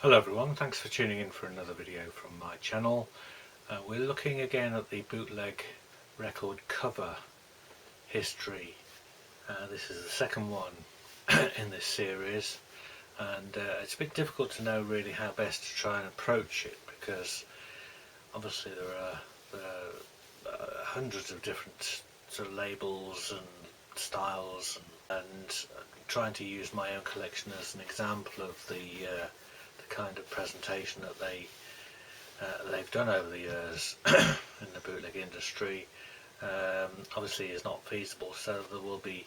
Hello everyone, thanks for tuning in for another video from my channel. We're looking again at the bootleg record cover history. This is the second one in this series, and it's a bit difficult to know really how best to try and approach it, because obviously there are hundreds of different sort of labels and styles, and trying to use my own collection as an example of the kind of presentation that they've done over the years in the bootleg industry obviously is not feasible, so there will be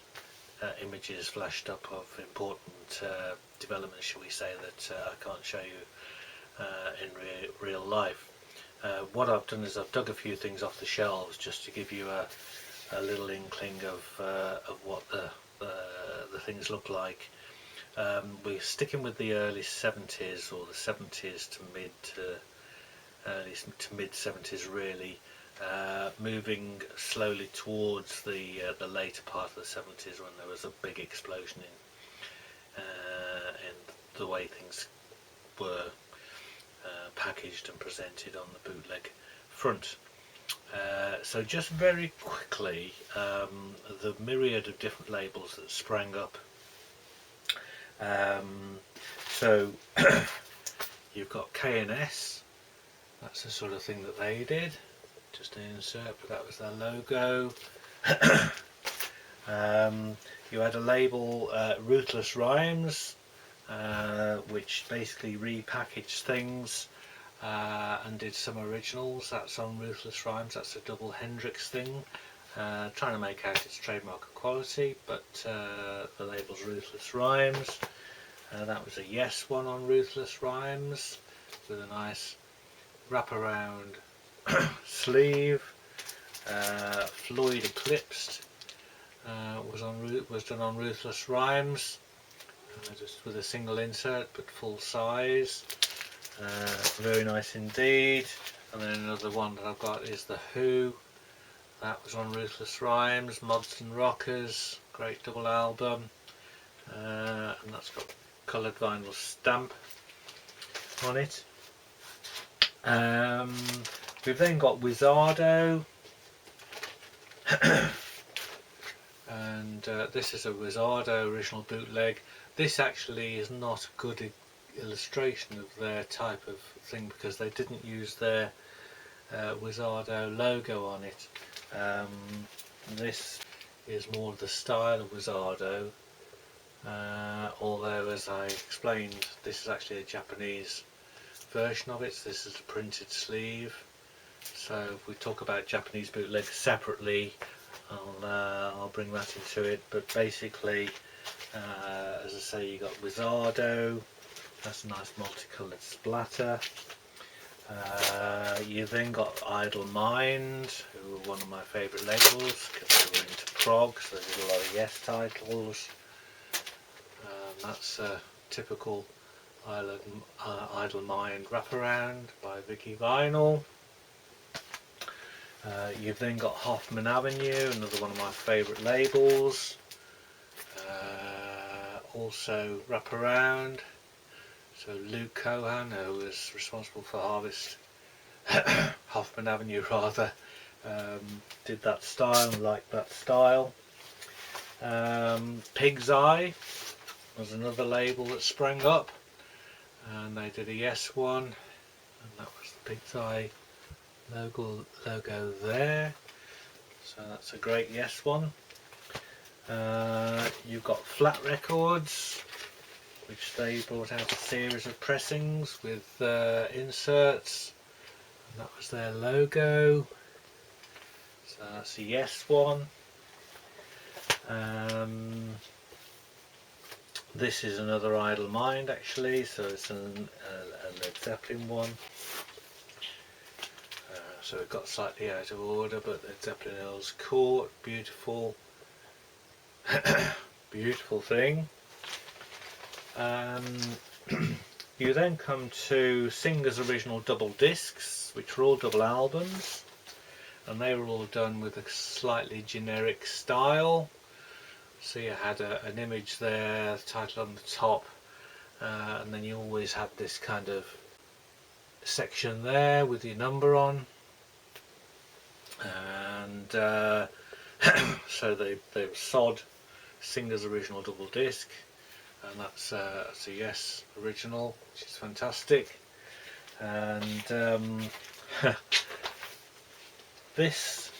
images flashed up of important developments, shall we say, that I can't show you in real life. What I've done is I've dug a few things off the shelves just to give you a little inkling of what the things look like. We're sticking with the early 70s, or the 70s to early to mid 70s really, moving slowly towards the later part of the 70s, when there was a big explosion in the way things were packaged and presented on the bootleg front. So just very quickly, the myriad of different labels that sprang up. So you've got K&S, that's the sort of thing that they did, just an insert, but that was their logo. You had a label, Ruthless Rhymes, which basically repackaged things and did some originals. That's on Ruthless Rhymes, that's a double Hendrix thing. Trying to make out its trademark of quality, but the label's Ruthless Rhymes. That was a Yes one on Ruthless Rhymes, with a nice wraparound sleeve. Floyd Eclipsed was done on Ruthless Rhymes, just with a single insert but full size. Very nice indeed. And then another one that I've got is The Who. That was on Ruthless Rhymes. Mods and Rockers, great double album, and that's got coloured vinyl stamp on it. We've then got Wizardo, and this is a Wizardo original bootleg. This actually is not a good illustration of their type of thing, because they didn't use their Wizardo logo on it. This is more of the style of Wizardo, although, as I explained, this is actually a Japanese version of it. So this is a printed sleeve. So if we talk about Japanese bootlegs separately, I'll bring that into it. But basically, as I say, you got Wizardo. That's a nice multicoloured splatter. You then got Idle Mind, who were one of my favourite labels because they were into prog, so they did a lot of Yes titles. That's a typical Idle Mind wraparound by Vicky Vinyl. You've then got Hoffman Avenue, another one of my favourite labels. Also wraparound. So Luke Cohan, who was responsible for Hoffman Avenue rather, did that style and liked that style. Pig's Eye was another label that sprang up, and they did a Yes one, and that was the Pig's Eye logo there. So that's a great Yes one. You've got Flat Records, which they brought out a series of pressings with inserts, and that was their logo. So that's a Yes one. This is another Idle Mind actually, so it's a Led Zeppelin one. So it got slightly out of order, but Led Zeppelin Earl's Court, beautiful, beautiful thing. You then come to Singer's original double discs, which were all double albums, and they were all done with a slightly generic style. So you had an image there, the title on the top, and then you always had this kind of section there with your number on, and so they were sod, Singer's original double disc, and that's a Yes original, which is fantastic. And this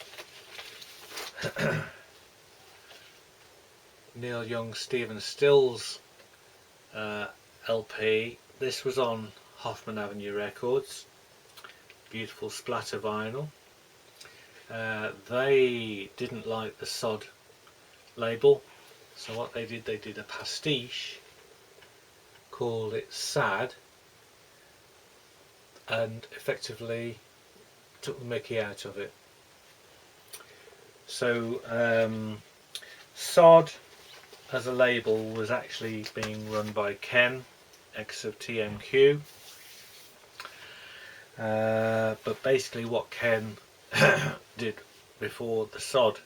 Neil Young, Stephen Stills LP, this was on Hoffman Avenue Records, beautiful splatter vinyl. They didn't like the sod label, so what they did a pastiche, called it Sad, and effectively took the mickey out of it. So Sod as a label was actually being run by Ken, ex of TMQ, but basically what Ken did before the Sod,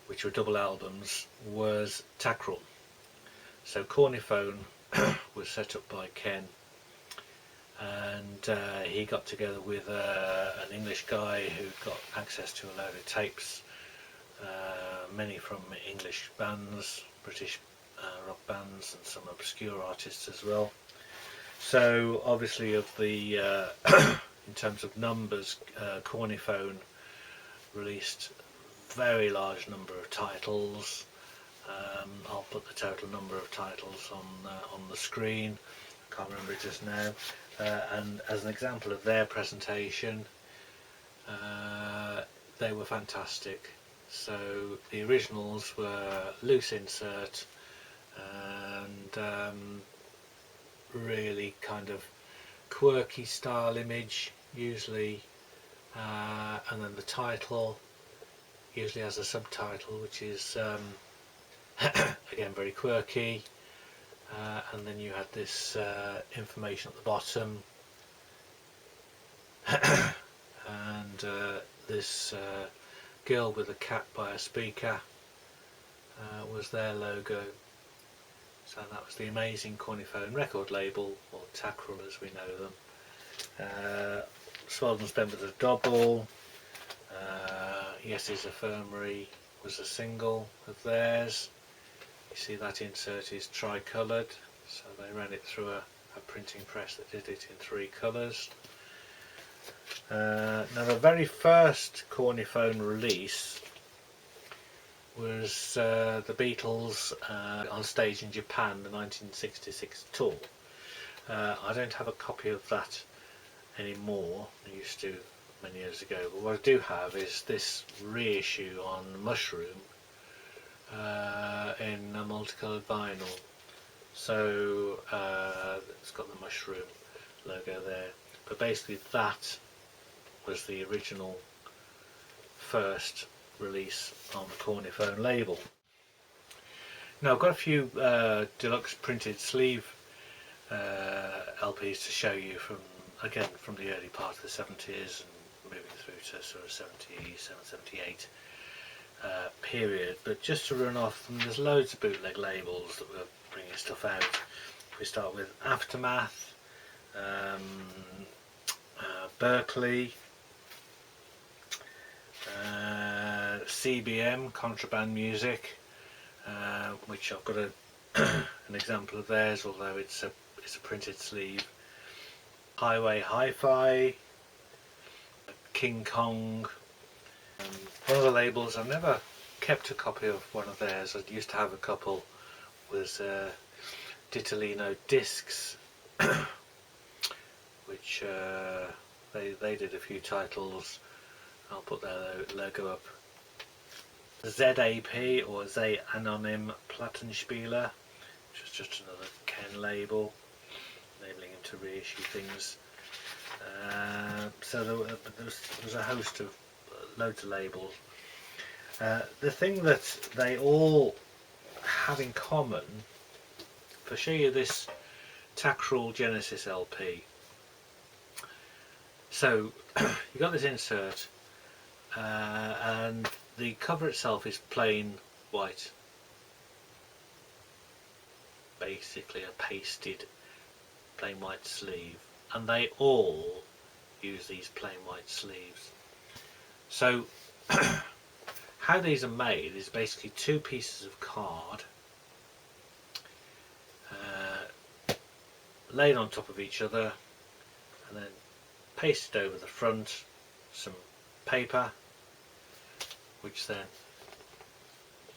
which were double albums, was Tackrell. So Corniphone was set up by Ken, and he got together with an English guy who got access to a load of tapes, many from English bands, British rock bands, and some obscure artists as well. So obviously of the in terms of numbers, Corniphone released a very large number of titles. I'll put the total number of titles on the screen. I can't remember it just now. And as an example of their presentation, they were fantastic. So the originals were loose insert and really kind of quirky style image usually, and then the title usually has a subtitle which is again very quirky, and then you had this information at the bottom, and this girl with a cat by a speaker was their logo. So that was the amazing Corniphone record label, or Tackrell as we know them. Swelled and Spent was a double. Yes's Infirmary was a single of theirs. You see that insert is tri-coloured, so they ran it through a printing press that did it in 3 colours. Now the very first Corniphone release was the Beatles on stage in Japan, the 1966 tour. I don't have a copy of that anymore, I used to many years ago, but what I do have is this reissue on Mushroom in a multicoloured vinyl. So it's got the Mushroom logo there, but basically that was the original first release on the Corniphone label. Now I've got a few deluxe printed sleeve LPs to show you from the early part of the 70s and moving through to sort of 77, 78 period. But just to run off, there's loads of bootleg labels that were bringing stuff out. We start with Aftermath, Berkeley, CBM, Contraband Music, which I've got an example of theirs, although it's a printed sleeve. Highway Hi-Fi, King Kong. One of the labels, I've never kept a copy of one of theirs. I used to have a couple. Was Ditalino Discs, which they did a few titles. I'll put their logo up. ZAP, or Z Anonym Plattenspieler, which was just another Ken label, enabling him to reissue things. So there was a host of loads of labels. The thing that they all have in common, if I show you this Tackrell Genesis LP, so you got this insert, and the cover itself is plain white, basically a pasted plain white sleeve, and they all use these plain white sleeves. So how these are made is basically two pieces of card laid on top of each other and then pasted over the front some paper, which then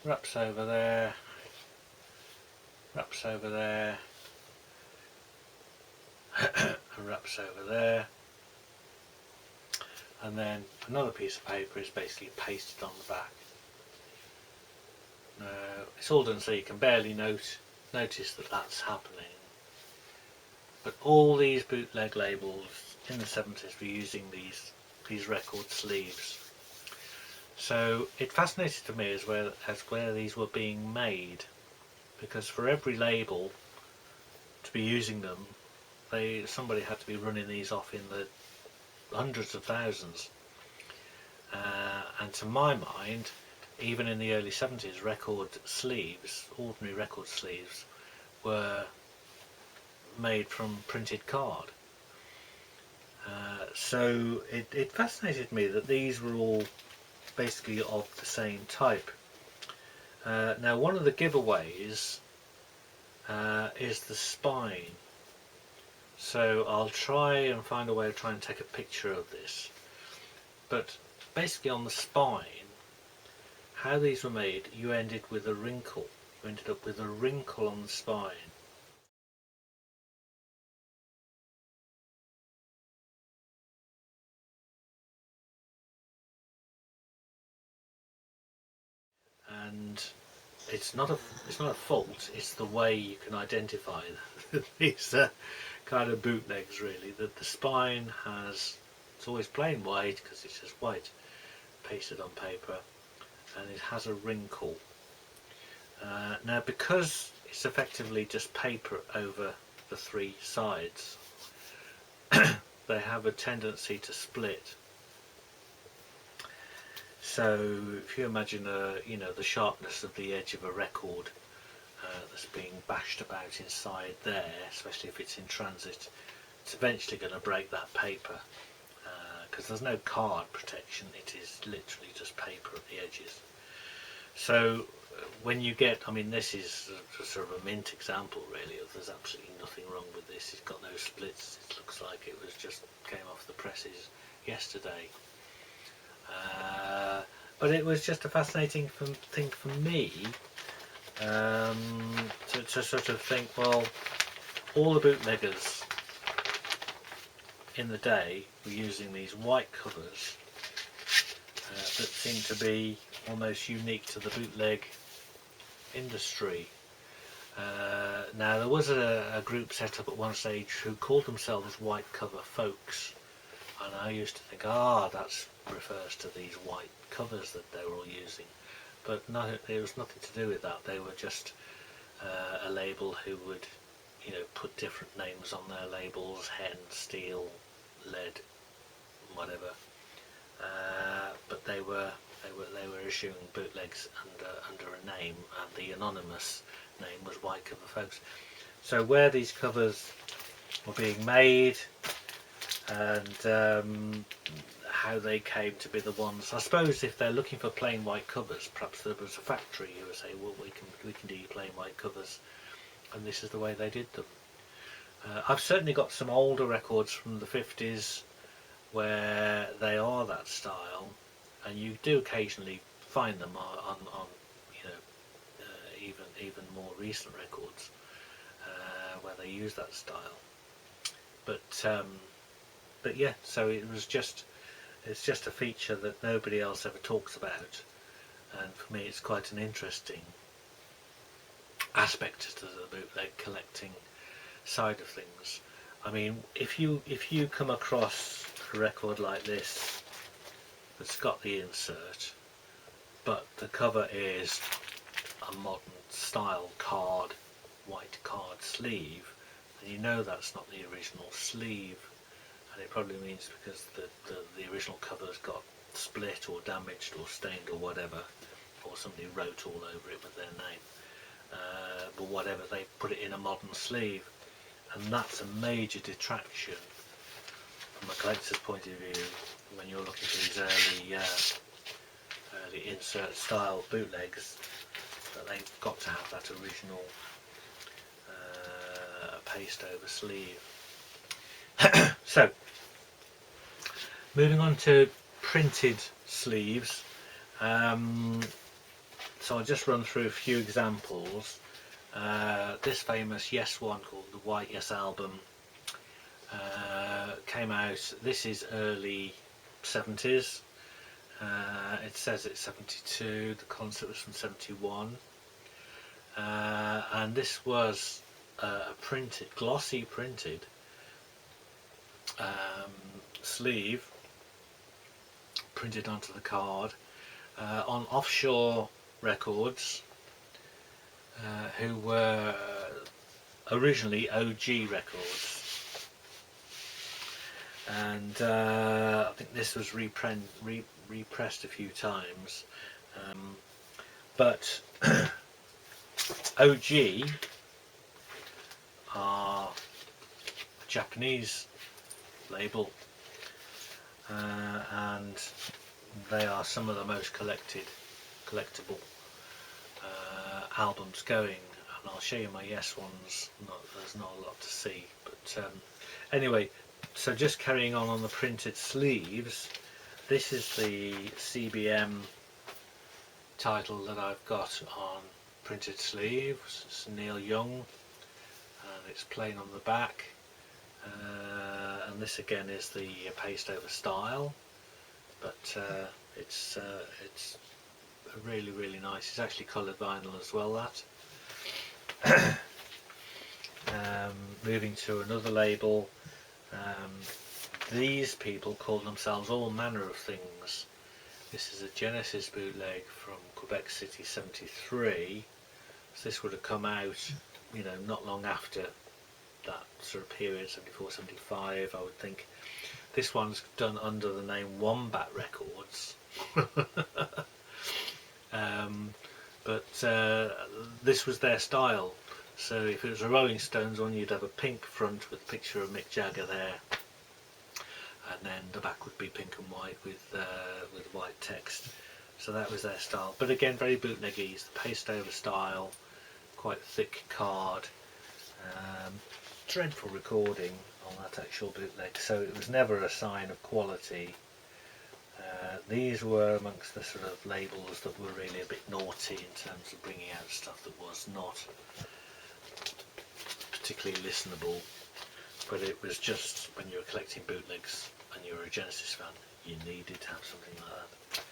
wraps over there, wraps over there, and wraps over there, and then another piece of paper is basically pasted on the back. Now it's all done so you can barely notice that that's happening, but all these bootleg labels in the 70s were using these record sleeves. So it fascinated to me as where these were being made, because for every label to be using them, somebody had to be running these off in the hundreds of thousands. And to my mind, even in the early 70s, record sleeves, ordinary record sleeves, were made from printed card. So it fascinated me that these were all basically of the same type. Now one of the giveaways is the spine. So I'll try and find a way to try and take a picture of this. But basically on the spine, how these were made, you ended with a wrinkle. You ended up with a wrinkle on the spine. And it's not a fault, it's the way you can identify these kind of bootlegs, really. That the spine it's always plain white because it's just white pasted on paper, and it has a wrinkle. Now because it's effectively just paper over the three sides, they have a tendency to split. So if you imagine the sharpness of the edge of a record that's being bashed about inside there, especially if it's in transit, it's eventually going to break that paper, because there's no card protection, it is literally just paper at the edges. So when you get, I mean, this is sort of a mint example really of there's absolutely nothing wrong with this. It's got no splits, it looks like it was just came off the presses yesterday. But it was just a fascinating thing for me to sort of think, well, all the bootleggers in the day were using these white covers that seem to be almost unique to the bootleg industry. Now there was a group set up at one stage who called themselves White Cover Folks, and I used to think, that refers to these white covers that they were all using, but no, there was nothing to do with that. They were just a label who would, put different names on their labels: hen, steel, lead, whatever. But they were issuing bootlegs under a name, and the anonymous name was White Cover Folks. So where these covers were being made, and how they came to be the ones, I suppose if they're looking for plain white covers, perhaps there was a factory who would say, well, we can do plain white covers, and this is the way they did them. I've certainly got some older records from the 50s where they are that style, and you do occasionally find them on even more recent records where they use that style. But yeah, so it's just a feature that nobody else ever talks about, and for me it's quite an interesting aspect to the bootleg collecting side of things. I mean, if you come across a record like this that's got the insert, but the cover is a modern style card, white card sleeve, then you know that's not the original sleeve. And it probably means because the original cover's got split or damaged or stained or whatever, or somebody wrote all over it with their name. but whatever, they put it in a modern sleeve, and that's a major detraction from a collector's point of view when you're looking for these early insert style bootlegs, that they've got to have that original paste over sleeve. So moving on to printed sleeves, so I'll just run through a few examples. This famous Yes one called the White Yes album came out, this is early 70s. It says it's 72, the concert was from 71, and this was a printed, glossy printed sleeve printed onto the card on Offshore Records, who were originally OG Records, and I think this was repressed a few times, but OG are a Japanese label, and they are some of the most collectible albums going, and I'll show you my Yes ones. There's not a lot to see, but anyway, so just carrying on the printed sleeves, this is the CBM title that I've got on printed sleeves. It's Neil Young, and it's plain on the back, and this again is the paste over style, but it's really nice. It's actually coloured vinyl as well, that. Moving to another label, these people call themselves all manner of things. This is a Genesis bootleg from Quebec City 73, so this would have come out, you know, not long after that sort of period, 74, 75 I would think. This one's done under the name Wombat Records. But this was their style, so if it was a Rolling Stones one, you'd have a pink front with a picture of Mick Jagger there, and then the back would be pink and white with white text. So that was their style, but again very bootleggy. It's the paste over style, quite thick card, dreadful recording on that actual bootleg, so it was never a sign of quality. These were amongst the sort of labels that were really a bit naughty in terms of bringing out stuff that was not particularly listenable, but it was just, when you were collecting bootlegs and you were a Genesis fan, you needed to have something like that.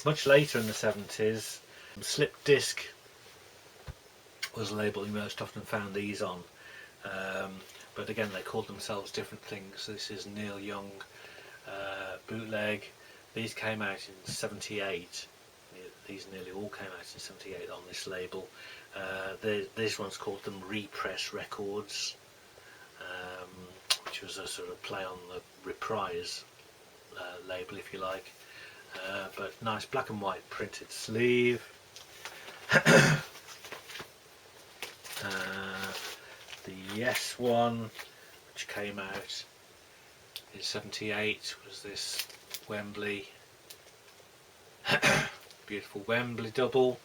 Much later in the 70s, Slip Disc was a label you most often found these on, but again they called themselves different things. This is Neil Young bootleg. These came out in 78. These nearly all came out in 78 on this label. This one's called them Repress Records, which was a sort of play on the Reprise label, if you like. But nice black and white printed sleeve. The Yes one, which came out in 78, was this Wembley, beautiful Wembley double,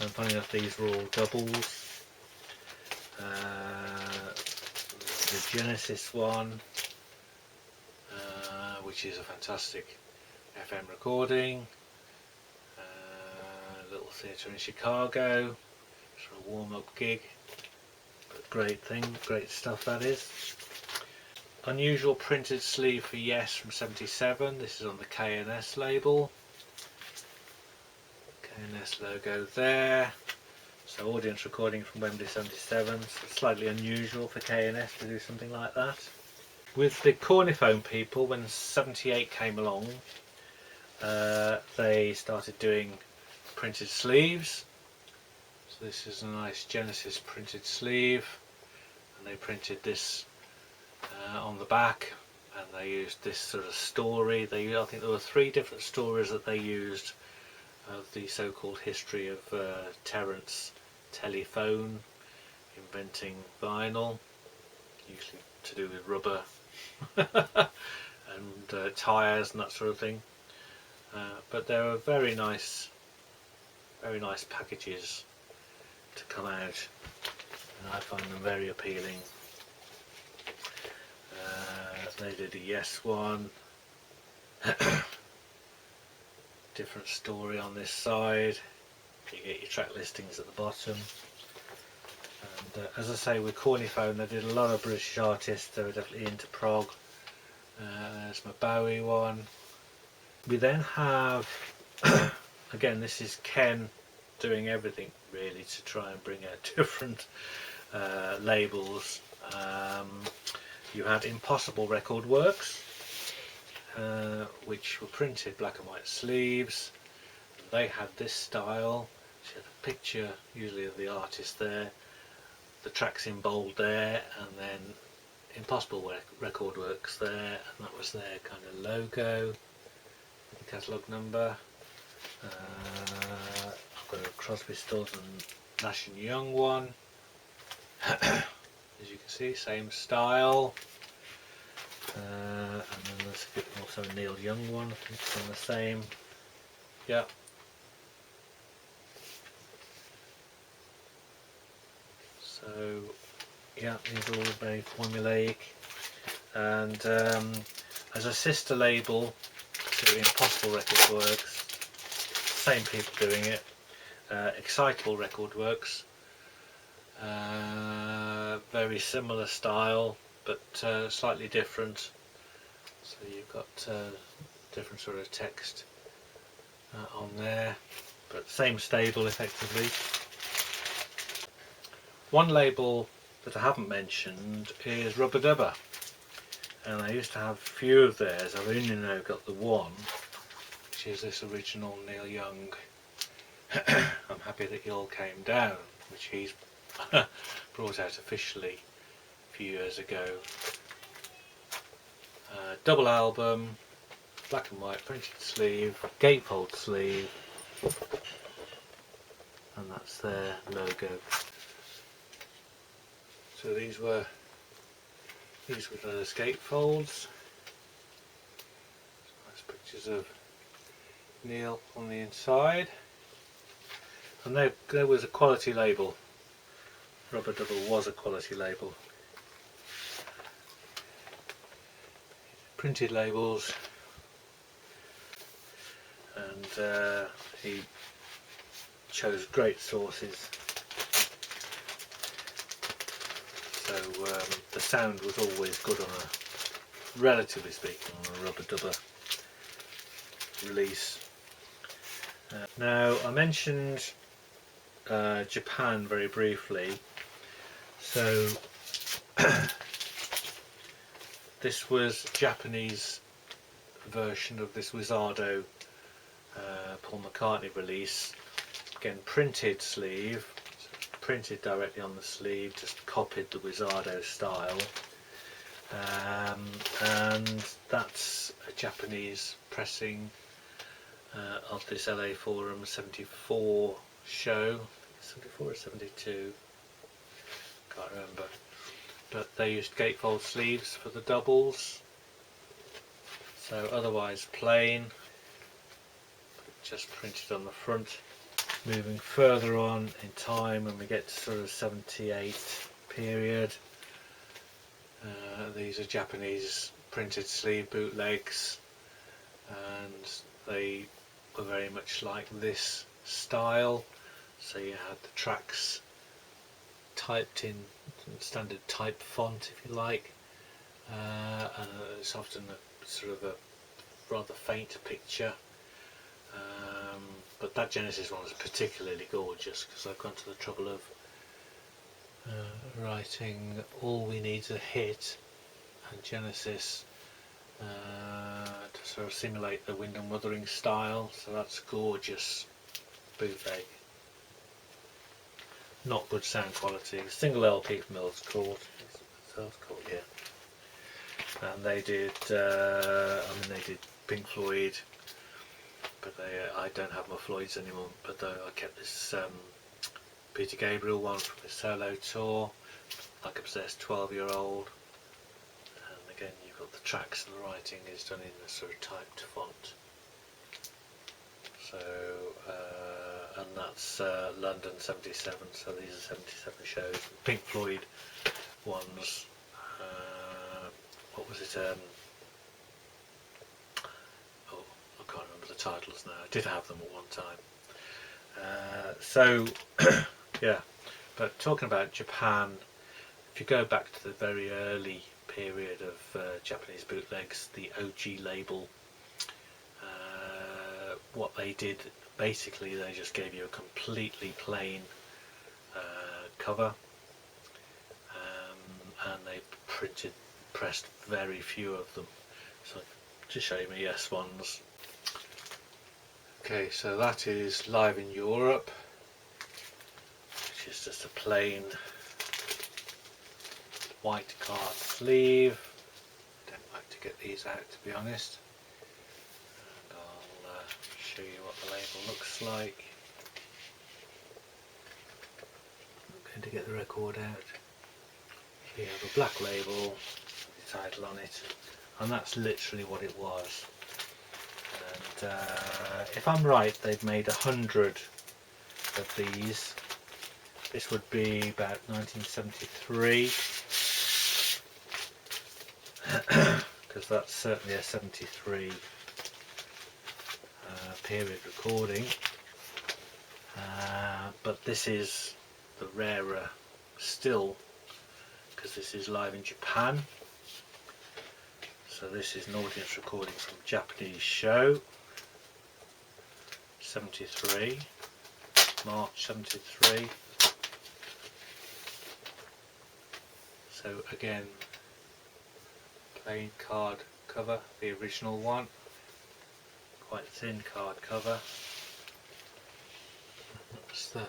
and funny enough these were all doubles. The Genesis one, which is a fantastic FM recording, little theatre in Chicago, sort of warm-up gig, but great thing, great stuff that is. Unusual printed sleeve for Yes from 77. This is on the K&S label. K&S logo there. So audience recording from Wembley 77. So slightly unusual for K&S to do something like that. With the Corniphone people, when 78 came along, they started doing printed sleeves. So this is a nice Genesis printed sleeve, and they printed this on the back, and they used this sort of story. I think there were 3 different stories that they used of the so-called history of Terence telephone, inventing vinyl, usually to do with rubber and tyres and that sort of thing. But they were very nice packages to come out, and I find them very appealing. They did a Yes one. Different story on this side. You get your track listings at the bottom. And as I say, with Cornyphone, they did a lot of British artists. They were definitely into prog. There's my Bowie one. We then have, again, this is Ken doing everything really to try and bring out different labels. You had Impossible Record Works, which were printed black and white sleeves. They had this style. She had a picture usually of the artist there, the tracks in bold there, and then Impossible Record Works there, and that was their kind of logo, the catalogue number. I've got a Crosby, Stills and Nash and Young one. As you can see, same style. And then there's also a Neil Young one, I think it's on the same. Yeah. So, yeah, these are all very formulaic. And as a sister label to Impossible Record Works, same people doing it, Excitable Record Works. Very similar style, but slightly different. So you've got different sort of text on there, but same stable effectively. One label that I haven't mentioned is Rubber Dubber, and I used to have a few of theirs. I've only now got the one, which is this original Neil Young I'm Happy That You All Came Down, which he's brought out officially a few years ago. Double album, black and white printed sleeve, gatefold sleeve, and that's their logo. So these were those gatefolds. Nice pictures of Neil on the inside, and there was a quality label. Rubber Dubber was a quality label. Printed labels, and he chose great sources, so the sound was always good on a, relatively speaking, on a Rubber Dubber release. Now I mentioned Japan very briefly, so this was Japanese version of this Wizardo Paul McCartney release. Again, printed sleeve, printed directly on the sleeve, just copied the Wizardo style, and that's a Japanese pressing of this LA Forum 74 show. 74 or 72, can't remember. But they used gatefold sleeves for the doubles, so otherwise plain, just printed on the front. Moving further on in time, when we get to sort of 78 period, these are Japanese printed sleeve bootlegs, and they were very much like this style. So you had the tracks typed in standard type font, if you like, and it's often a sort of a rather faint picture, but that Genesis one is particularly gorgeous, because I've gone to the trouble of writing All We Need's a Hit and Genesis to sort of simulate the Wyndham Wuthering style, so that's gorgeous bootleg. Not good sound quality. Single LP from Earl's Court. Yeah. And they did. They did Pink Floyd, but I don't have my Floyds anymore. But I kept this Peter Gabriel one from his solo tour, Like a Possessed 12-year-old. And again, you've got the tracks and the writing is done in a sort of typed font. So, and that's London 77, so these are 77 shows. Pink Floyd ones, what was it, oh, I can't remember the titles now, I did have them at one time. So, yeah, but talking about Japan, if you go back to the very early period of Japanese bootlegs, the OG label, what they did, basically they just gave you a completely plain cover, and they pressed very few of them. So to show you my yes ones. Okay, so that is Live in Europe, which is just a plain white card sleeve. Don't like to get these out, to be honest. And I'll show you what the label looks like. I'm going to get the record out. So you have a black label with the title on it, and that's literally what it was. And if I'm right, they've made 100 of these. This would be about 1973, because that's certainly a 73 period recording. But this is the rarer still, because this is live in Japan. So this is an audience recording from a Japanese show, 73, March 73. So again, plain card cover, the original one, quite thin card cover. That's the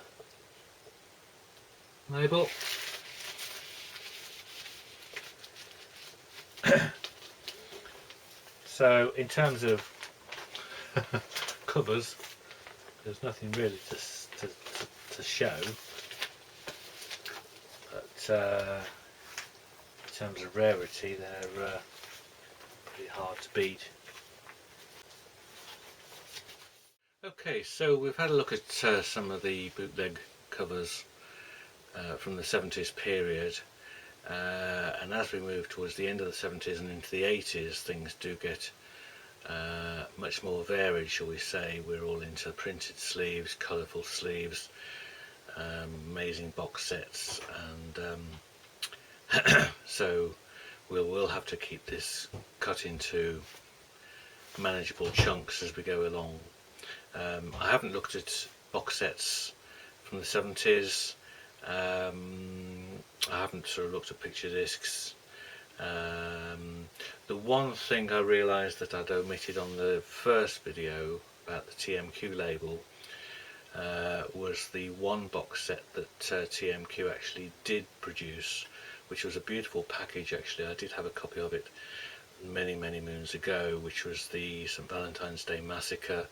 label. So in terms of covers, there's nothing really to show, but in terms of rarity, they're pretty hard to beat. Okay, so we've had a look at some of the bootleg covers from the 70s period, and as we move towards the end of the 70s and into the 80s, things do get much more varied, shall we say. We're all into printed sleeves, colourful sleeves, amazing box sets, and so we'll have to keep this cut into manageable chunks as we go along. I haven't looked at box sets from the 70s. I haven't sort of looked at picture discs. The one thing I realised that I'd omitted on the first video about the TMQ label was the one box set that TMQ actually did produce, which was a beautiful package. Actually, I did have a copy of it many moons ago, which was the St. Valentine's Day Massacre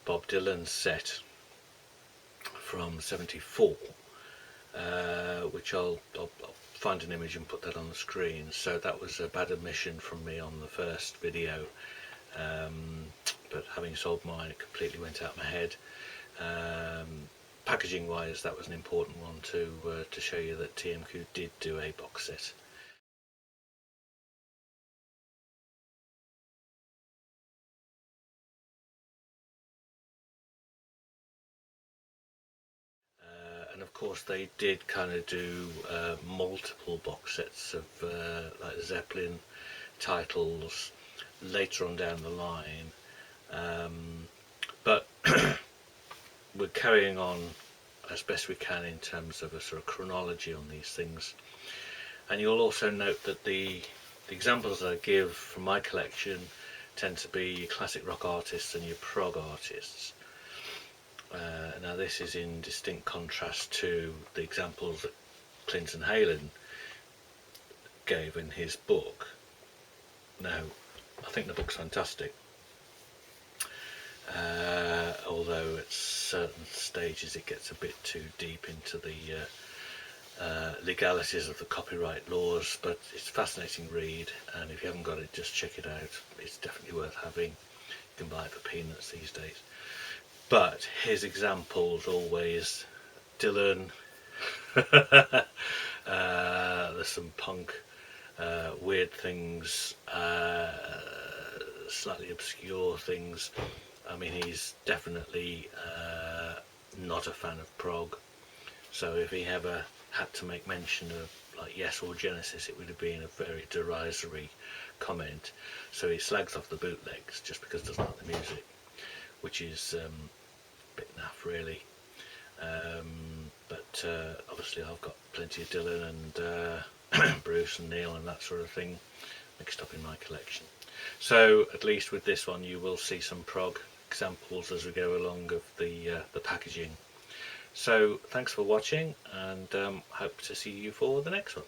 Bob Dylan set from '74, which I'll find an image and put that on the screen. So that was a bad omission from me on the first video, but having sold mine, it completely went out my head. Packaging wise, that was an important one to show you that TMQ did do a box set. And of course they did kind of do multiple box sets of like Zeppelin titles later on down the line, but we're carrying on as best we can in terms of a sort of chronology on these things. And you'll also note that the examples that I give from my collection tend to be classic rock artists and your prog artists. Now this is in distinct contrast to the examples that Clinton Halen gave in his book. Now, I think the book's fantastic, although it's certain stages it gets a bit too deep into the legalities of the copyright laws, but it's a fascinating read, and if you haven't got it, just check it out. It's definitely worth having. You can buy it for peanuts these days. But his examples always, Dylan, there's some punk, weird things, slightly obscure things. I mean, he's definitely not a fan of prog, so if he ever had to make mention of like Yes or Genesis, it would have been a very derisory comment. So he slags off the bootlegs just because he doesn't like the music, which is a bit naff really. But obviously I've got plenty of Dylan and Bruce and Neil and that sort of thing mixed up in my collection. So at least with this one you will see some prog examples as we go along of the packaging. So thanks for watching, and hope to see you for the next one.